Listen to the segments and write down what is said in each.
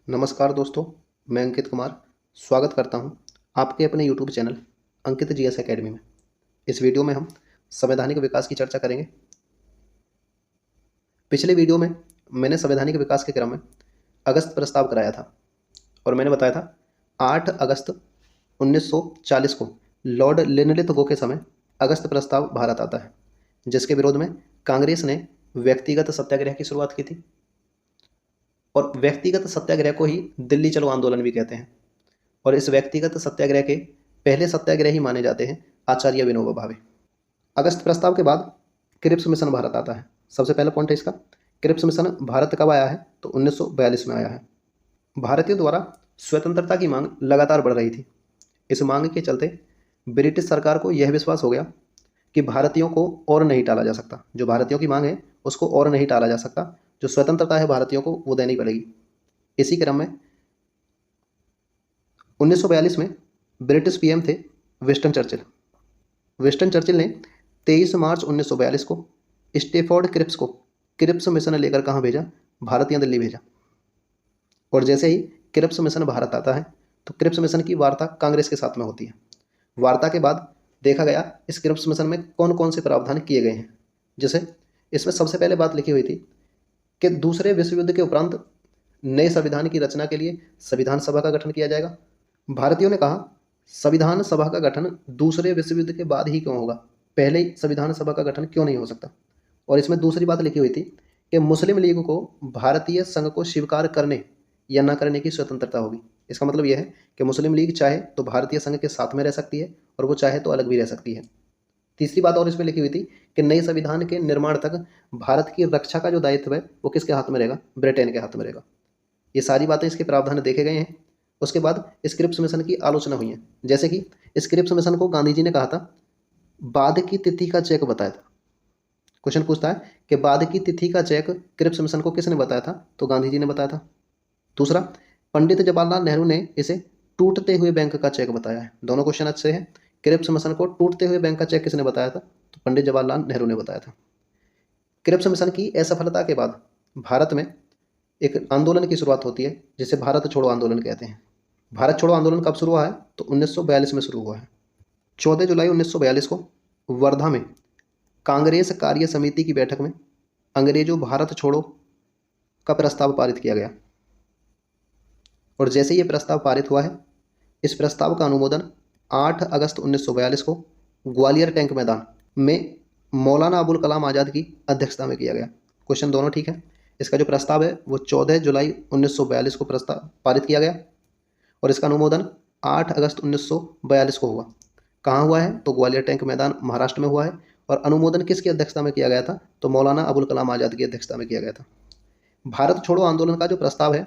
नमस्कार दोस्तों, मैं अंकित कुमार स्वागत करता हूं आपके अपने यूट्यूब चैनल अंकित जीएस एकेडमी में। इस वीडियो में हम संवैधानिक विकास की चर्चा करेंगे। पिछले वीडियो में मैंने संवैधानिक विकास के क्रम में अगस्त प्रस्ताव कराया था और मैंने बताया था 8 अगस्त 1940 को लॉर्ड लिनलिथ के समय अगस्त प्रस्ताव भारत आता है, जिसके विरोध में कांग्रेस ने व्यक्तिगत सत्याग्रह की शुरुआत की थी। और व्यक्तिगत सत्याग्रह को ही दिल्ली चलो आंदोलन भी कहते हैं। और इस व्यक्तिगत सत्याग्रह के पहले सत्याग्रही माने जाते हैं आचार्य विनोबा भावे। अगस्त प्रस्ताव के बाद क्रिप्स मिशन भारत आता है। सबसे पहला पॉइंट है इसका, क्रिप्स मिशन भारत कब आया है तो 1942 में आया है। भारतीयों द्वारा स्वतंत्रता की मांग लगातार बढ़ रही थी। इस मांग के चलते ब्रिटिश सरकार को यह विश्वास हो गया कि भारतीयों को और नहीं टाला जा सकता। जो भारतीयों की मांग है उसको और नहीं टाला जा सकता। जो स्वतंत्रता है भारतीयों को वो देनी पड़ेगी। इसी क्रम में 1942 में ब्रिटिश पीएम थे विंस्टन चर्चिल। विंस्टन चर्चिल ने 23 मार्च 1942 को स्टेफोर्ड क्रिप्स को क्रिप्स मिशन लेकर कहाँ भेजा? भारत या दिल्ली भेजा। और जैसे ही क्रिप्स मिशन भारत आता है तो क्रिप्स मिशन की वार्ता कांग्रेस के साथ में होती है। वार्ता के बाद देखा गया इस क्रिप्स मिशन में कौन कौन से प्रावधान किए गए हैं। जैसे इसमें सबसे पहले बात लिखी हुई थी कि दूसरे विश्व युद्ध के उपरांत नए संविधान की रचना के लिए संविधान सभा का गठन किया जाएगा। भारतीयों ने कहा संविधान सभा का गठन दूसरे विश्व युद्ध के बाद ही क्यों होगा, पहले ही संविधान सभा का गठन क्यों नहीं हो सकता। और इसमें दूसरी बात लिखी हुई थी कि मुस्लिम लीग को भारतीय संघ को स्वीकार करने या न करने की स्वतंत्रता होगी। इसका मतलब यह है कि मुस्लिम लीग चाहे तो भारतीय संघ के साथ में रह सकती है और वो चाहे तो अलग भी रह सकती है। तीसरी बात और इसमें लिखी हुई थी कि नए संविधान के निर्माण तक भारत की रक्षा का जो दायित्व है वो किसके हाथ में रहेगा? ब्रिटेन के हाथ में रहेगा। ये सारी बातें इसके प्रावधान देखे गए हैं। उसके बाद क्रिप्स मिशन की आलोचना हुई है। जैसे कि क्रिप्स मिशन को गांधी जी ने कहा था बाद की तिथि का चेक बताया था। क्वेश्चन पूछता है कि बाद की तिथि का चेक क्रिप्स मिशन को किसने बताया था तो गांधी जी ने बताया था। दूसरा, पंडित जवाहरलाल नेहरू ने इसे टूटते हुए बैंक का चेक बताया है। दोनों क्वेश्चन अच्छे हैं। क्रिप्स मिशन को टूटते हुए बैंक का चेक किसने बताया था तो पंडित जवाहरलाल नेहरू ने बताया था। क्रिप्स मिशन की असफलता के बाद भारत में एक आंदोलन की शुरुआत होती है जिसे भारत छोड़ो आंदोलन कहते हैं। भारत छोड़ो आंदोलन कब शुरू हुआ है तो 1942 में शुरू हुआ है। 14 जुलाई 1942 को वर्धा में कांग्रेस कार्य समिति की बैठक में अंग्रेजों भारत छोड़ो का प्रस्ताव पारित किया गया। और जैसे ये प्रस्ताव पारित हुआ है, इस प्रस्ताव का अनुमोदन 8 अगस्त 1942 को ग्वालियर टैंक मैदान में मौलाना अबुल कलाम आज़ाद की अध्यक्षता में किया गया। क्वेश्चन दोनों ठीक है। इसका जो प्रस्ताव है वो 14 जुलाई 1942 को प्रस्ताव पारित किया गया और इसका अनुमोदन 8 अगस्त 1942 को हुआ। कहाँ हुआ है तो ग्वालियर टैंक मैदान महाराष्ट्र में हुआ है। और अनुमोदन किसकी अध्यक्षता में किया गया था तो मौलाना अबुल कलाम आज़ाद की अध्यक्षता में किया गया था। भारत छोड़ो आंदोलन का जो प्रस्ताव है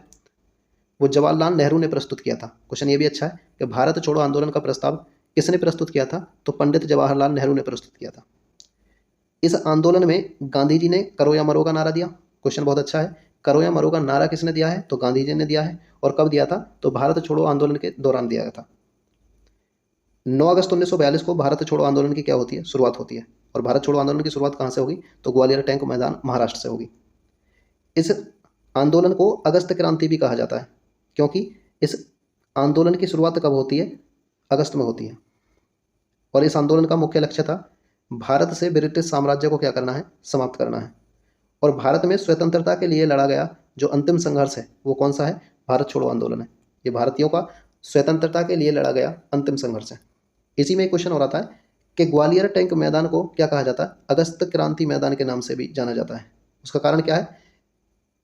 वो जवाहरलाल नेहरू ने प्रस्तुत किया था। क्वेश्चन ये भी अच्छा है कि भारत छोड़ो आंदोलन का प्रस्ताव किसने प्रस्तुत किया था तो पंडित जवाहरलाल नेहरू ने प्रस्तुत किया था। इस आंदोलन में गांधी जी ने करो या मरो का नारा दिया। क्वेश्चन बहुत अच्छा है। करो या मरो का नारा किसने दिया है तो गांधी जी ने दिया है। और कब दिया था तो भारत छोड़ो आंदोलन के दौरान दिया गया था। 9 अगस्त 1942 को भारत छोड़ो आंदोलन की क्या होती है? शुरुआत होती है। और भारत छोड़ो आंदोलन की शुरुआत कहाँ से होगी तो ग्वालियर टैंक मैदान महाराष्ट्र से होगी। इस आंदोलन को अगस्त क्रांति भी कहा जाता है क्योंकि इस आंदोलन की शुरुआत कब होती है? अगस्त में होती है। और इस आंदोलन का मुख्य लक्ष्य था भारत से ब्रिटिश साम्राज्य को क्या करना है? समाप्त करना है। और भारत में स्वतंत्रता के लिए लड़ा गया जो अंतिम संघर्ष है वो कौन सा है? भारत छोड़ो आंदोलन है। ये भारतीयों का स्वतंत्रता के लिए लड़ा गया अंतिम संघर्ष है। इसी में एक क्वेश्चन हो रहा था कि ग्वालियर टैंक मैदान को क्या कहा जाता है? अगस्त क्रांति मैदान के नाम से भी जाना जाता है। उसका कारण क्या है?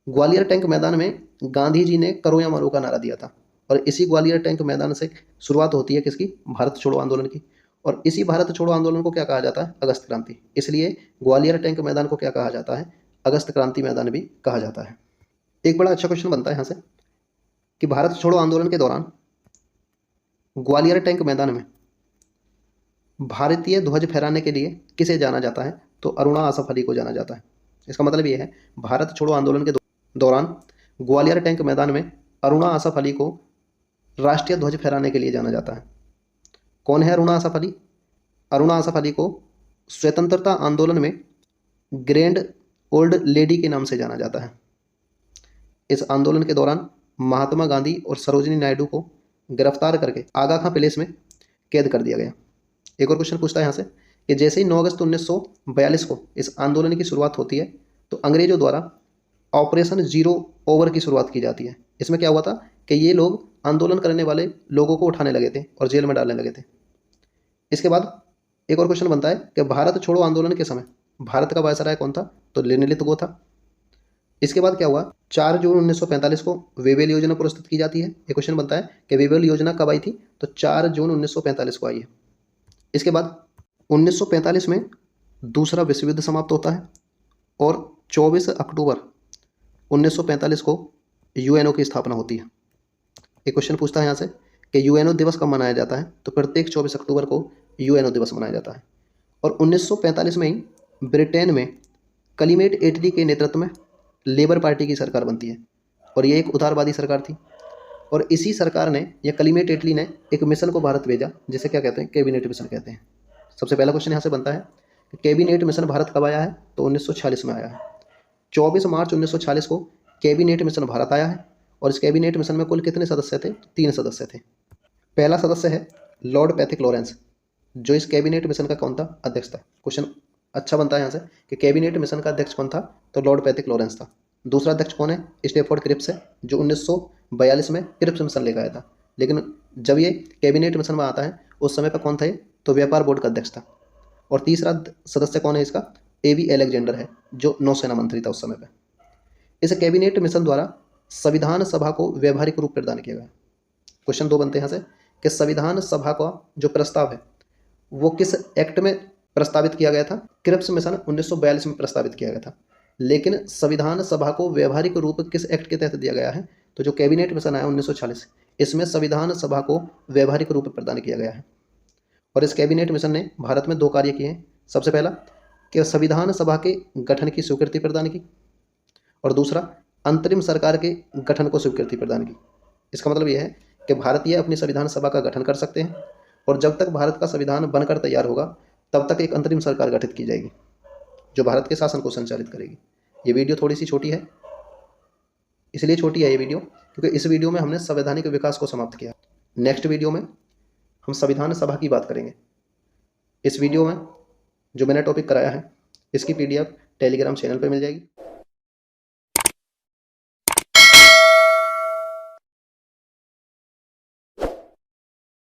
ग्वालियर टैंक मैदान में गांधी जी ने करो या मरो का नारा दिया था। और इसी ग्वालियर टैंक मैदान से शुरुआत होती है किसकी? भारत छोड़ो आंदोलन की। और इसी भारत छोड़ो आंदोलन को क्या कहा जाता है? अगस्त क्रांति। इसलिए ग्वालियर टैंक मैदान को क्या कहा जाता है? अगस्त क्रांति मैदान भी कहा जाता है। एक बड़ा अच्छा क्वेश्चन बनता है यहाँ से कि भारत छोड़ो आंदोलन के दौरान ग्वालियर टैंक मैदान में भारतीय ध्वज फहराने के लिए किसे जाना जाता है तो अरुणा आसफ अली को जाना जाता है। इसका मतलब ये है भारत छोड़ो आंदोलन के दौरान ग्वालियर टैंक मैदान में अरुणा आसफ अली को राष्ट्रीय ध्वज फहराने के लिए जाना जाता है। कौन है अरुणा आसफ अली? अरुणा आसफ अली को स्वतंत्रता आंदोलन में ग्रैंड ओल्ड लेडी के नाम से जाना जाता है। इस आंदोलन के दौरान महात्मा गांधी और सरोजिनी नायडू को गिरफ्तार करके आगा खां पैलेस में कैद कर दिया गया। एक और क्वेश्चन पूछता है यहाँ से कि जैसे ही 9 अगस्त 1942 को इस आंदोलन की शुरुआत होती है तो अंग्रेजों द्वारा ऑपरेशन जीरो ओवर की शुरुआत की जाती है। इसमें क्या हुआ था कि ये लोग आंदोलन करने वाले लोगों को उठाने लगे थे और जेल में डालने लगे थे। इसके बाद एक और क्वेश्चन बनता है कि भारत छोड़ो आंदोलन के समय भारत का वायसराय कौन था? तो लिनलिथ गो था। इसके बाद क्या हुआ? 4 जून 1945 को वेवेल योजना प्रस्तुत की जाती है। एक क्वेश्चन बनता है कि वेवेल योजना कब आई थी? तो 4 जून 1945 को आई है। इसके बाद 1945 में दूसरा विश्व युद्ध समाप्त होता है और 24 अक्टूबर 1945 को यूएनओ की स्थापना होती है। एक क्वेश्चन पूछता है यहाँ से कि यूएनओ दिवस कब मनाया जाता है? तो प्रत्येक 24 अक्टूबर को यूएनओ दिवस मनाया जाता है। और 1945 में ही ब्रिटेन में क्लीमेट एटली के नेतृत्व में लेबर पार्टी की सरकार बनती है और ये एक उदारवादी सरकार थी। और इसी सरकार ने या क्लीमेट एटली ने एक मिशन को भारत भेजा जिसे क्या कहते हैं? कैबिनेट मिशन कहते हैं। सबसे पहला क्वेश्चन यहाँ से बनता है कि कैबिनेट मिशन भारत कब आया है? तो 1946 में आया है। 24 मार्च 1946 को कैबिनेट मिशन भारत आया है और इस कैबिनेट मिशन में कुल कितने सदस्य थे? 3 सदस्य थे। पहला सदस्य है लॉर्ड पैथिक लॉरेंस, जो इस कैबिनेट मिशन का कौन था? अध्यक्ष था। क्वेश्चन अच्छा बनता है यहाँ से कि कैबिनेट मिशन का अध्यक्ष कौन था? तो लॉर्ड पैथिक लॉरेंस था। दूसरा अध्यक्ष कौन है? स्टेफोर्ड क्रिप्स है, जो 1942 में क्रिप्स मिशन लेकर आया था। लेकिन जब ये कैबिनेट मिशन में आता है उस समय पर कौन था? तो व्यापार बोर्ड का अध्यक्ष था। और तीसरा सदस्य कौन है इसका? एवी अलेक्जेंडर है, जो नौसेना मंत्री था उस समय पर। इस कैबिनेट मिशन द्वारा संविधान सभा को व्यवहारिक रूप प्रदान किया गया। क्वेश्चन 2 बनते हैं यहाँ से कि संविधान सभा का जो प्रस्ताव है वो किस एक्ट में प्रस्तावित किया गया था? क्रिप्स मिशन 1942 में प्रस्तावित किया गया था। लेकिन संविधान सभा को व्यवहारिक रूप किस एक्ट के तहत दिया गया है? तो जो कैबिनेट मिशन आया 1946, इसमें संविधान सभा को व्यवहारिक रूप प्रदान किया गया है। और इस कैबिनेट मिशन ने भारत में 2 कार्य किए हैं। सबसे पहला कि संविधान सभा के गठन की स्वीकृति प्रदान की और दूसरा अंतरिम सरकार के गठन को स्वीकृति प्रदान की। इसका मतलब यह है कि भारतीय अपनी संविधान सभा का गठन कर सकते हैं और जब तक भारत का संविधान बनकर तैयार होगा तब तक एक अंतरिम सरकार गठित की जाएगी जो भारत के शासन को संचालित करेगी। ये वीडियो थोड़ी सी छोटी है, इसलिए छोटी है ये वीडियो क्योंकि इस वीडियो में हमने संवैधानिक विकास को समाप्त किया। नेक्स्ट वीडियो में हम संविधान सभा की बात करेंगे। इस वीडियो में जो मैंने टॉपिक कराया है इसकी PDF टेलीग्राम चैनल पर मिल जाएगी।